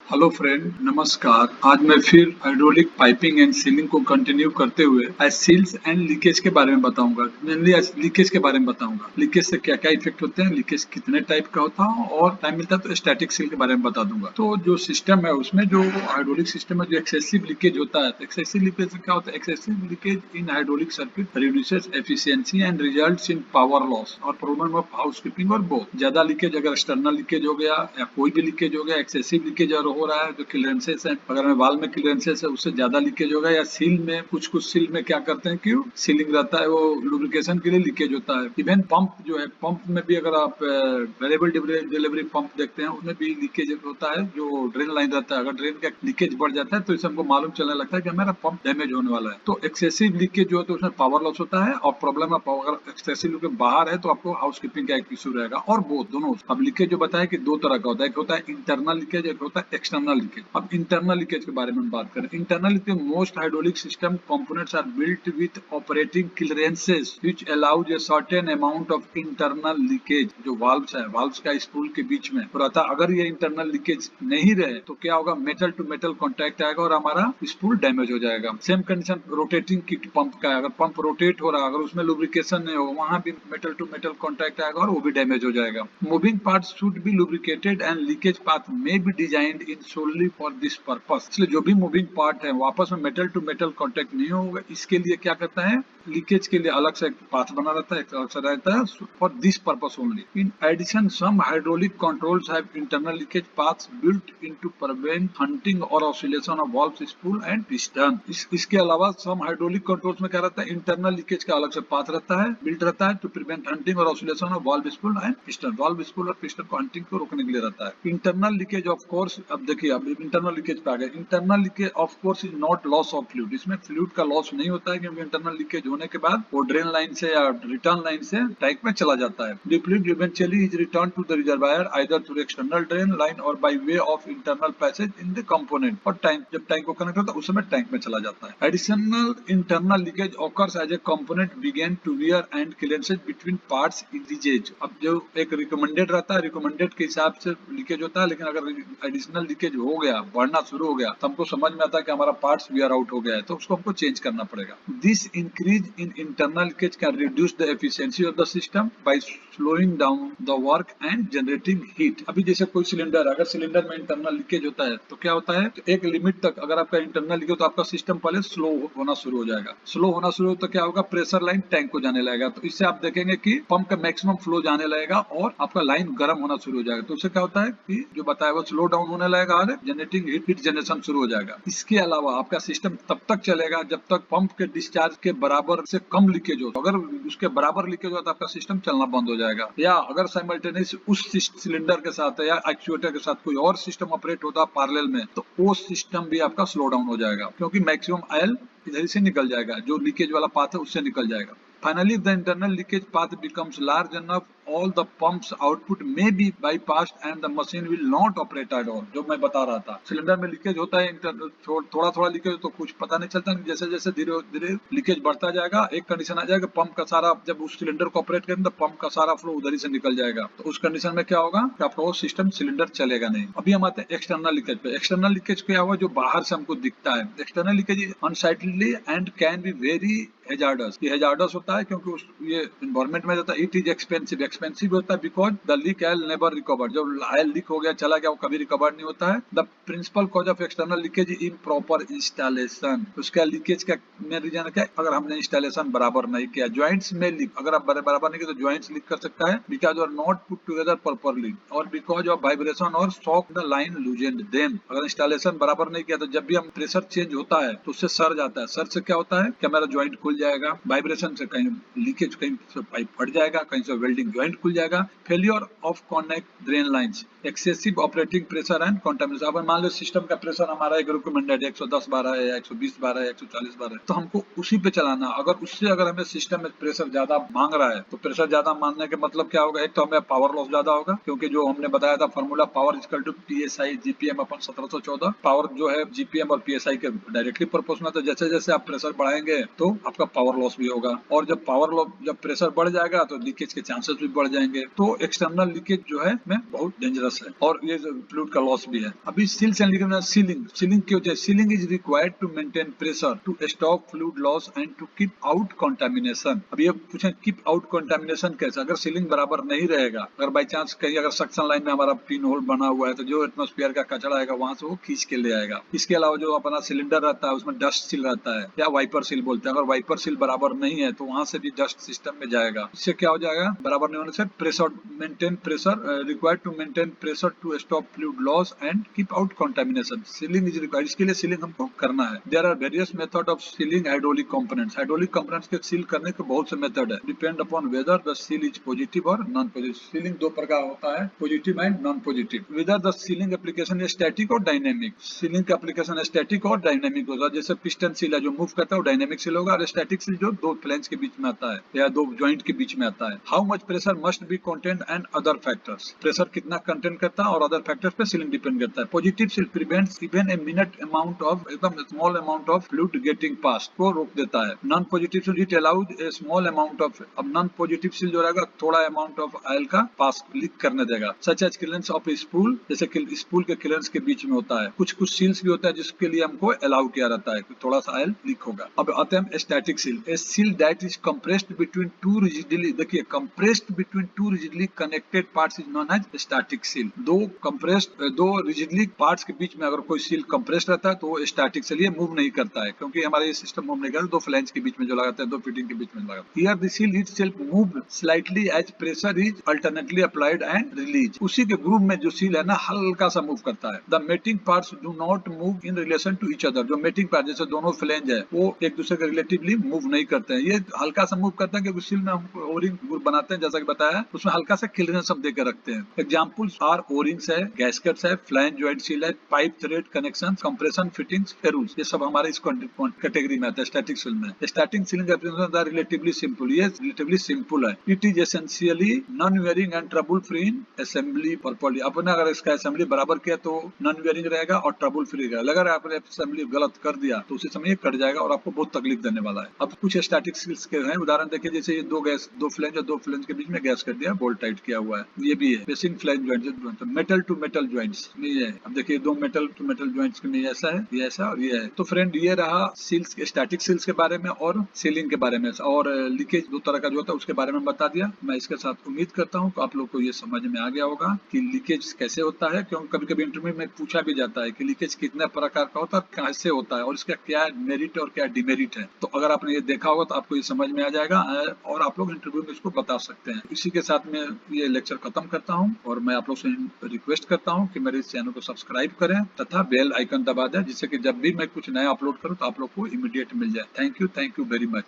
Hello friend, नमस्कार। आज मैं फिर हाइड्रोलिक पाइपिंग एंड सीलिंग को कंटिन्यू करते हुए आज सील्स एंड लीकेज के बारे में बताऊंगा। मेनली आज लीकेज के बारे में बताऊंगा। लीकेज से क्या क्या इफेक्ट होते हैं, लीकेज कितने टाइप का होता है, और टाइम मिलता है तो स्टैटिक सील के बारे में बता दूंगा। तो जो सिस्टम है उसमें जो हाइड्रोलिक सिस्टम में जो एक्सेसिव लीकेज होता है, एक्सेसिव लीकेज से क्या होता है? Excessive leakage in hydraulic circuit reduces efficiency and results in power loss और प्रॉब्लम ऑफ हाउसकीपिंग और बोथ। ज्यादा लीकेज अगर एक्सटर्नल लीकेज हो गया या कोई भी लीकेज हो गया, एक्सेसिव लीकेज हो रहा है, जो क्लियरेंसेस है, अगर में वाल में क्लियरेंसेस है उससे ज्यादा लीकेज होगा, या सील में कुछ सील में क्या करते हैं कि सीलिंग रहता है वो लुब्रिकेशन के लिए लीकेज होता है। इवन पंप जो है, पंप में भी अगर आप वेरिएबल डिलीवरी पंप देखते हैं उसमें भी लीकेज होता है। जो ड्रेन लाइन रहता है, अगर ड्रेन का लीकेज बढ़ जाता है तो इससे हमको मालूम चलने लगता है कि हमारा पंप डैमेज होने वाला है। तो एक्सेसिव लीकेज जो है तो उसमें पावर लॉस होता है, और प्रॉब्लम है अगर एक्सेसिव लीकेज बाहर है तो आपको हाउसकीपिंग का एक इशू रहेगा, और बोथ दोनों। अब लीकेज जो बताया कि दो तरह का होता है, एक होता है इंटरनल लीकेज, एक होता है एक्सटर्नल लीकेज। अब इंटरनल लीकेज के बारे में बात करें। Internal leakage, most hydraulic system components are built with operating clearances which allows a certain amount of internal leakage. जो वाल्व्स है, वाल्व्स का स्पूल के बीच में रहता है, अगर ये इंटरनल लीकेज नहीं रहे तो क्या होगा? मेटल टू मेटल कॉन्टैक्ट आएगा और हमारा स्पूल डैमेज हो जाएगा। Same condition rotating kit pump का है, अगर पंप रोटेट हो रहा है, अगर उसमें लुब्रिकेशन नहीं हो, वहां भी मेटल टू मेटल कॉन्टैक्ट आएगा और वो भी डैमेज हो जाएगा। Moving parts should be lubricated and leakage path may be designed in solely for this purpose. इसलिए जो भी मूविंग पार्ट है वापस में मेटल टू मेटल कॉन्टैक्ट नहीं होगा, इसके लिए क्या करता है? लीकेज के लिए अलग से एक पाथ बना रहता है, अलग से रहता है for this purpose only. In addition some hydraulic controls have internal leakage paths built into prevent hunting और oscillation of valve spool and piston. इसके अलावा सम हाइड्रोलिक कंट्रोल्स में क्या रहता है? इंटरनल लीकेज का अलग से पाथ रहता है, बिल्ट रहता है टू प्रिवेंट हंटिंग और oscillation of valve spool and piston. Valve spool और पिस्टन को हंटिंग को रोकने के लिए रहता है। इंटरनल लीकेज ऑफ कोर्स, अब देखिए अब इंटरनल लीकेज पे आ गए। Internal leakage of course is not loss of fluid. इसमें फ्लूइड का लॉस नहीं होता है, क्योंकि इंटरनल लीकेज होने के बाद वो ड्रेन लाइन से या रिटर्न लाइन से टैंक में चला जाता है। The fluid eventually is return to the reservoir either through external drain line और by way of internal passage in the component. और टैंक, जब टैंक को कनेक्ट होता है उस समय टैंक में चला जाता है। Additional internal leakage occurs as a component begin to wear and clearances between parts increases. अब जो एक रिकमेंडेड रहता है, रिकमेंडेड के हिसाब से लीकेज होता है, लेकिन अगर एडिशनल लीकेज हो गया, बढ़ना शुरू हो गया, तो हमको समझ में आता है कि हमारा पार्ट्स वियर आउट हो गया है, तो उसको हमको चेंज करना पड़ेगा। This increase in internal leakage can reduce the efficiency of the system by slowing down the work and generating heat. अभी जैसे कोई सिलेंडर, अगर सिलेंडर में इंटरनल लीकेज होता है तो क्या होता है? तो एक लिमिट तक अगर आपका इंटरनल लीकेज, तो आपका सिस्टम पहले स्लो होना शुरू हो जाएगा। स्लो होना शुरू हो तो क्या होगा? प्रेशर लाइन टैंक को जाने लगेगा, तो इससे आप देखेंगे कि पंप का मैक्सिमम फ्लो जाने लगेगा और आपका लाइन गर्म होना शुरू हो जाएगा। तो उससे क्या होता है कि जो बताया वो स्लो डाउन होने लगेगा और जनरेटिंग हीट जनरेशन शुरू हो जाएगा। इसके अलावा आपका सिस्टम तब तक चलेगा जब तक पंप के डिस्चार्ज के बराबर से कम लीकेज हो। अगर उसके बराबर लीकेज हो तो आपका सिस्टम चलना बंद हो जाएगा। या अगर साइमल्टेनियस उस सिलेंडर के साथ या एक्चुएटर के साथ कोई और सिस्टम ऑपरेट होता है पैरेलल में, तो वो सिस्टम भी आपका स्लो डाउन हो जाएगा, क्योंकि मैक्सिमम ऑयल इधर से निकल जाएगा, जो लीकेज वाला पाथ है उससे निकल जाएगा। Finally, the internal leakage path becomes large enough, all the pump's output may be bypassed and the machine will not operate at all। जो मैं बता रहा था, सिलेंडर में लीकेज होता है, थोड़ा थोड़ा लीकेज तो कुछ पता नहीं चलता, जैसे जैसे धीरे धीरे लीकेज बढ़ता जाएगा, एक कंडीशन आ जाएगा पंप का सारा, जब उस सिलेंडर को ऑपरेट करेंगे तो पंप का सारा फ्लो उधर ही से निकल जाएगा। तो उस कंडीशन में क्या होगा कि आपका वो सिस्टम सिलेंडर चलेगा नहीं। अभी हम आते हैं एक्सटर्नल लीकेज पे। एक्सटर्नल लीकेज क्या हुआ? जो बाहर से हमको दिखता है। External leakage is unsightly and can be very hazardous. ये हैजार्डस होता है क्योंकि ये एनवायरमेंट में रहता है। It is expensive. एक्सपेंसिव होता है because the leak oil never recover. जब आयल लीक हो गया, चला गया, वो कभी रिकवर नहीं होता है। The principal cause of external leakage is improper installation. उसका लीकेज का मेन रीजन क्या है? अगर हमने इंस्टॉलेशन बराबर नहीं किया। ज्वाइंट्स में लीक, अगर आप बराबर नहीं किया तो ज्वाइंट्स लीक कर सकता है, because are not put together properly और बिकॉज ऑफ वाइब्रेशन और shock the line loosened them. अगर इंस्टॉलेशन बराबर नहीं किया तो जब भी हम प्रेशर चेंज होता है तो उससे सर जाता है। सर से क्या होता है कि हमारा ज्वाइंट खुल जाएगा, वाइब्रेशन से कहीं लीकेज, कहीं से पाइप फट जाएगा, कहीं से वेल्डिंग ज्वाइंट खुल जाएगा। Failure of connect drain lines, excessive operating pressure and contamination. अब मान लो सिस्टम का प्रेशर हमारा एक रिकमेंडेड 110 बार है या 120 बार है, 140 बार है, तो हमको उसी पे चलाना। अगर उससे अगर हमें सिस्टम में प्रेशर ज्यादा मांग रहा है तो प्रेशर ज्यादा मांगने के मतलब क्या होगा? एक तो हमें पावर लॉस ज्यादा होगा, क्योंकि जो हमने बताया था formula, power equal to PSI GPM upon 1714। Power जो है जीपीएम और पीएसआई के डायरेक्टली प्रोपोर्शनल। तो जैसे जैसे आप प्रेशर बढ़ाएंगे तो आपका पावर लॉस भी होगा, और जब प्रेशर बढ़ जाएगा तो लीकेज के चांसेस भी बढ़ जाएंगे, तो एक्सटर्नल लीकेज जो है में बहुत डेंजरस है और ये फ्लूइड का लॉस भी है। अभी सील्स एंड लीकेज में सीलिंग की होती है। Sealing is required to maintain pressure to stop fluid loss and to keep out contamination. अब ये पूछे कीप आउट कंटामिनेशन कैसे? अगर सीलिंग बराबर नहीं रहेगा, अगर बाई चांस कहीं अगर सक्शन लाइन में हमारा पिन होल बना हुआ है तो जो एटमॉस्फेयर का कचरा आएगा वहां से वो खींच के ले आएगा। इसके अलावा जो अपना सिलेंडर रहता है उसमें डस्ट सील रहता है या वाइपर सील बोलते हैं, अगर वाइपर सील बराबर नहीं है तो वहां से भी डस्ट सिस्टम में जाएगा। इससे क्या हो जाएगा? बराबर नहीं होने से pressure maintain pressure required to maintain pressure to stop fluid loss and keep out contamination. Sealing is required, इसके लिए सीलिंग हमको करना है। There are various method of sealing hydraulic components. Hydraulic components के सील करने के बहुत से मेथड है, depend upon whether the seal is positive और नॉन पॉजिटिव। सीलिंग दो प्रकार होता है, positive and non positive. Whether the sealing application static और डायनेमिक। सीलिंग का एप्लीकेशन स्टैटिक और डायनेमिक होगा। जैसे पिस्टन सील है जो मूव करता है वो डायनेमिक सील होगा, और स्टैटिक सील जो दो फ्लैंज के बीच में आता है या दो ज्वाइंट के बीच में आता है। How much pressure must be content and other factors. Pressure कितना कंटेंट करता है और अदर फैक्टर्स पे सीलिंग डिपेंड करता है। Positive seal prevents even a minute amount of एकदम small amount of fluid getting pass को रोक देता है। Non positive seal it allows a small amount of, अब नॉन पॉजिटिव सील जो रहेगा थोड़ा अमाउंट ऑफ ऑयल का पास लीक करने देगा। Such as clearance of spool, जैसे स्पूल के क्लियरेंस के बीच में होता है। कुछ सील्स भी होता है जिसके लिए हमको अलाउ किया रहता है कि थोड़ा सा ऑयल लीक होगा। अब आते हैं static seal. A seal that is compressed between two rigidly, देखिए compressed between two rigidly connected parts is known as static seal. दो रिजिडली पार्ट्स के बीच में अगर कोई सील कंप्रेस्ड रहता है तो वो स्टैटिक सील, ये मूव नहीं करता है क्योंकि हमारा ये सिस्टम मूव नहीं करता। दो फ्लैंज के बीच में जो लगाते हैं, दो फिटिंग के बीच में लगाते हैं। Here the seal itself move slightly as pressure is alternately applied and release. उसी के ग्रुप में जो सील है ना हल्का सा मूव करता है। The mating parts do not move in relation to each other. जो मेटिंग पार्ट जैसे दोनों फ्लैंज है वो एक दूसरे के रिलेटिवली मूव नहीं करते हैं। ये हल्का सा मूव करते हैं क्योंकि सील में हम ओरिंग बनाते हैं जैसा कि बताया, उसमें हल्का सा क्लियरेंस हम देकर रखते हैं। एग्जांपल्स आर ओरिंग्स है, गैस्केट्स है, फ्लैंज जॉइंट सील है, pipe thread connection, compression fittings, ferrules, ये सब हमारे इस कैटेगरी में आता है स्टैटिक सील में। Static sealing application relatively simple, ये रिलेटिवली सिंपल है। It is essentially non wearing and trouble free in assembly properly. आपने अगर इसका असेंबली बराबर किया तो नॉन वेयरिंग रहेगा और ट्रबल फ्री रहेगा। अगर आपने असेंबली गलत कर दिया तो उसी समय ये कट जाएगा और आपको बहुत तकलीफ देने वाला है। अब कुछ स्टैटिक सील्स के हैं उदाहरण देखिए, जैसे ये दो फ्लैंज के बीच में गैस कर दिया, बोल्ट टाइट किया हुआ है, ये भी है। Basing flange joint, metal to metal joints में ये है। अब देखिए दो मेटल टू मेटल जॉइंट्स में ऐसा है, ये ऐसा और ये है। तो फ्रेंड ये रहा सील्स, स्टैटिक सील्स के बारे में और सीलिंग के बारे में, और लीकेज दो तरह का जो होता है उसके बारे में बता दिया। मैं इसके साथ उम्मीद करता हूँ कि आप लोग को ये समझ में आ गया होगा कि लीकेज कैसे होता है, क्योंकि कभी कभी इंटरव्यू में पूछा भी जाता है कि लीकेज कितने प्रकार का होता है, कैसे होता है और इसका क्या मेरिट और क्या डिमेरिट है। तो अगर आपने ये देखा होगा तो आपको ये समझ में आ जाएगा और आप लोग इंटरव्यू में इसको बता सकते हैं। इसी के साथ में ये लेक्चर खत्म करता हूँ और मैं आप लोग से रिक्वेस्ट करता हूँ कि मेरे इस चैनल को सब्सक्राइब करें तथा बेल आइकन दबा दें, जिससे कि जब भी मैं कुछ नया अपलोड करूँ तो आप लोग को इमीडिएट मिल जाए। Thank you very much.